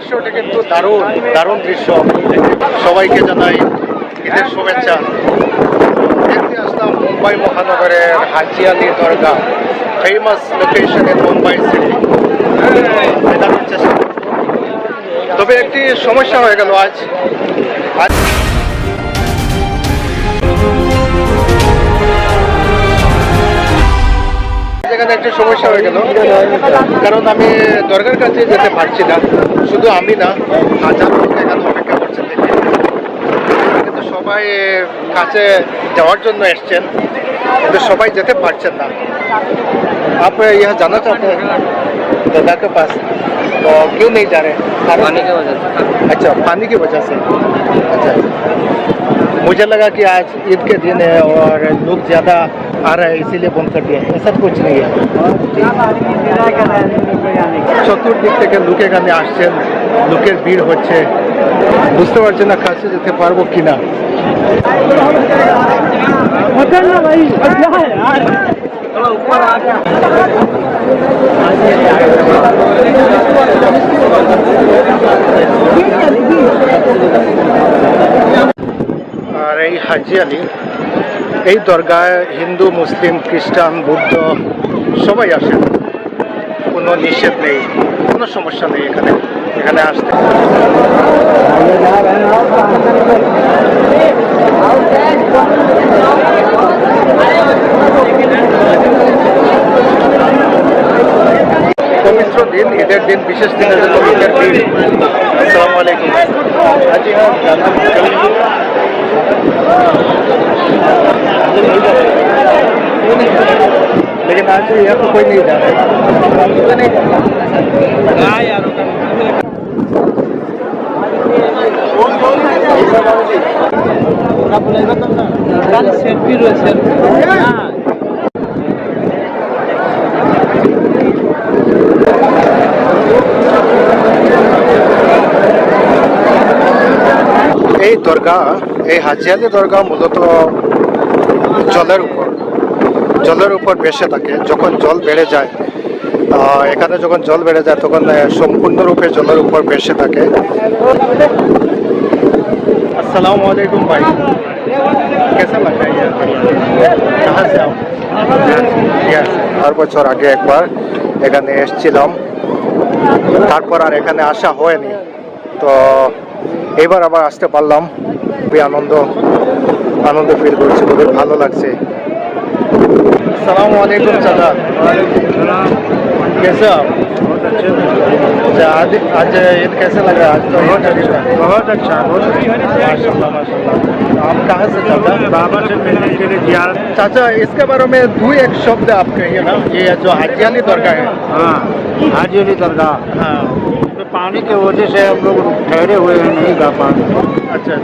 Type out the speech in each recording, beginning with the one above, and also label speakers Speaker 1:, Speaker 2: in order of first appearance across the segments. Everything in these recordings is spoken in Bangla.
Speaker 1: দৃশ্যটা কিন্তু দারুণ দারুণ দৃশ্য। সবাইকে জানাই ঈদের শুভেচ্ছা। দেখতে আসলাম মুম্বাই মহানগরের Haji Ali Dargah, famous location in Mumbai city. দেখানোর চেষ্টা করব। তবে একটি সমস্যা হয়ে গেল আজ এখানে একটা সমস্যা হয়ে গেল, কারণ আমি দরগার কাছে যেতে পারছি না। শুধু আমি না, হাজার লোক এখানে অপেক্ষা করছেন দেখি। কিন্তু সবাই কাছে যাওয়ার জন্য এসছেন, কিন্তু সবাই যেতে পারছেন না। आप यह जानना चाहते हैं दरगाह के पास, तो क्यों नहीं जा रहे?
Speaker 2: पानी की वजह से।
Speaker 1: अच्छा, पानी की वजह से। अच्छा, मुझे लगा कि आज ईद के दिन है और लोग ज़्यादा आ रहे हैं इसीलिए बंद कर दिया। ऐसा कुछ नहीं है। চতুর্দিক থেকে লোক এখানে আসছেন, লোকের ভিড় হচ্ছে। বুঝতে পারছি না কাছে যেতে পারবো কিনা। আর এই হাজি আলী, এই দরগায় হিন্দু, মুসলিম, খ্রিস্টান, বৌদ্ধ সবাই আসেন। কোনো নিষেধ নেই, কোনো সমস্যা নেই এখানে এখানে আসতে। পবিত্র দিন, ঈদের দিন, বিশেষ দিনের জন্য ঈদের দিন। আসসালামু আলাইকুম। আজি হ্যাঁ, लेकिन आज यहाँ तो कोई नहीं जा रहा है। এই দরগা, এই হাজি আলী দরগা মূলত জলের উপর ভেসে থাকে। যখন জল বেড়ে যায়, এখানে যখন জল বেড়ে যায় তখন সম্পূর্ণরূপে জলের উপর ভেসে থাকে। আসসালামু আলাইকুম ভাই, कैसा लग रहा है यार? कहाँ से आप? আর বছর আগে একবার এখানে এসেছিলাম, তারপর আর এখানে আসা হয়নি। তো এবার আবার আসতে পারলাম, খুবই আনন্দ ফিল করছি, খুবই ভালো লাগছে। अस्सलामु अलैकुम चाचा, कैसे आप?
Speaker 2: बहुत अच्छे।
Speaker 1: आज ईद कैसे लग रहा है? आज तो
Speaker 2: बहुत अच्छा
Speaker 1: माशाल्लाह माशाल्लाह। आप कहाँ से चाचा?
Speaker 2: बाबा से मिलने के लिए जियारत।
Speaker 1: चाचा, इसके बारे में दो एक शब्द आप कहिए ना, ये जो हाजी अली दरगाह है।
Speaker 2: हाँ, हाजी अली दरगाह।
Speaker 1: हाँ,
Speaker 2: तो पानी के वजह से हम लोग ठहरे हुए हैं, नहीं जा पा रहे।
Speaker 1: अच्छा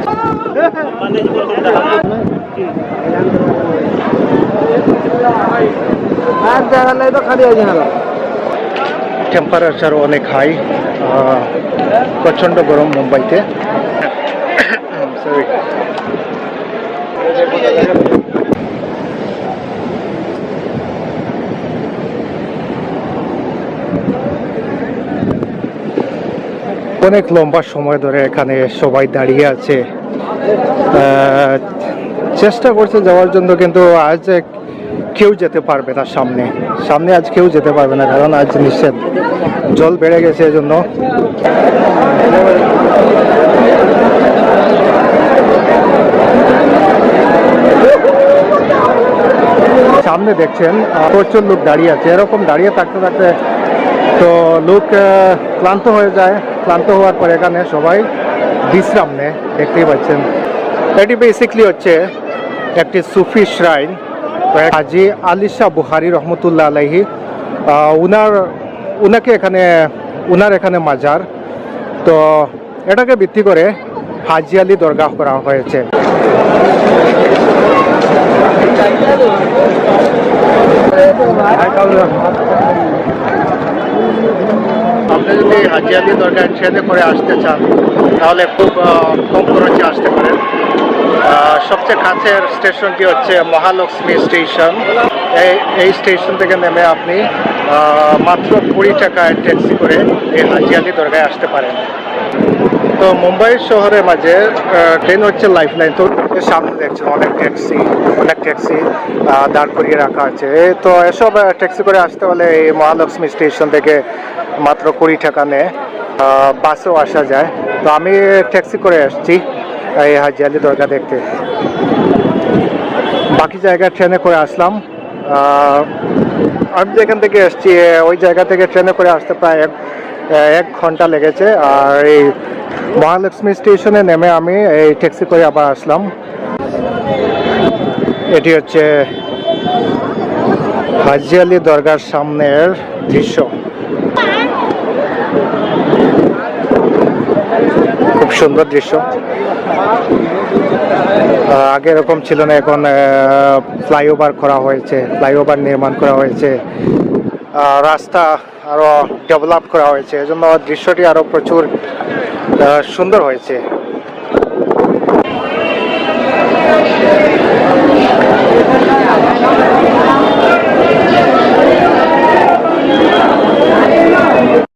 Speaker 1: টেম্পারেচার অনেক হাই, প্রচণ্ড গরম মুম্বাইতে। সরি। অনেক লম্বা সময় ধরে এখানে সবাই দাঁড়িয়ে আছে, চেষ্টা করছে যাওয়ার জন্য, কিন্তু আজ কেউ যেতে পারবে না। সামনে আজ কেউ যেতে পারবে না, কারণ আজ নিষেধ, জল বেড়ে গেছে এজন্য। সামনে দেখছেন প্রচুর লোক দাঁড়িয়ে আছে। এরকম দাঁড়িয়ে থাকতে থাকতে তো লোক ক্লান্ত হয়ে যায়। ক্লান্ত হওয়ার পর এখানে সবাই বিশ্রাম নেয়, দেখতেই পাচ্ছেন। এটি বেসিকলি হচ্ছে একটি সুফি শ্রাইন, হাজি আলী শাহ বুখারী রহমতুল্লাহ আলাইহি, উনার এখানে মাজার। তো এটাকে ভিত্তি করে হাজি আলী দরগাহ করা হয়েছে। আপনি যদি হাজি আলী দরগাহ ট্রেনে করে আসতে চান তাহলে খুব কম খরচে আসতে পারেন। সবচেয়ে কাছের স্টেশনটি হচ্ছে মহালক্ষ্মী স্টেশন। এই স্টেশন থেকে নেমে আপনি মাত্র 20 টাকায় ট্যাক্সি করে এই হাজি আলি দরগায় আসতে পারেন। তো মুম্বাই শহরের মাঝে ট্রেন হচ্ছে লাইফ লাইন। তো এর সামনে দেখছেন অনেক ট্যাক্সি দাঁড় করিয়ে রাখা আছে। তো এসব ট্যাক্সি করে আসতে হলে এই মহালক্ষ্মী স্টেশন থেকে মাত্র 20 টাকা নেয়। বাসেও আসা যায়। তো আমি ট্যাক্সি করে আসছি এই হাজি আলি দরগা দেখতে। বাকি জায়গায় ট্রেনে করে আসলাম। আমি যেখান থেকে এসছি ওই জায়গা থেকে ট্রেনে করে আসতে প্রায় এক ঘন্টা লেগেছে। আর এই মহালক্ষ্মী স্টেশনে নেমে আমি এই ট্যাক্সি করে আবার আসলাম। এটি হচ্ছে হাজি আলি দরগার সামনের দৃশ্য। খুব সুন্দর দৃশ্য। আগে এরকম ছিল না, এখন ফ্লাইওভার করা হয়েছে, ফ্লাইওভার নির্মাণ করা হয়েছে, রাস্তা আরো ডেভেলপ করা হয়েছে, এজন্য দৃশ্যটি আরো প্রচুর সুন্দর হয়েছে।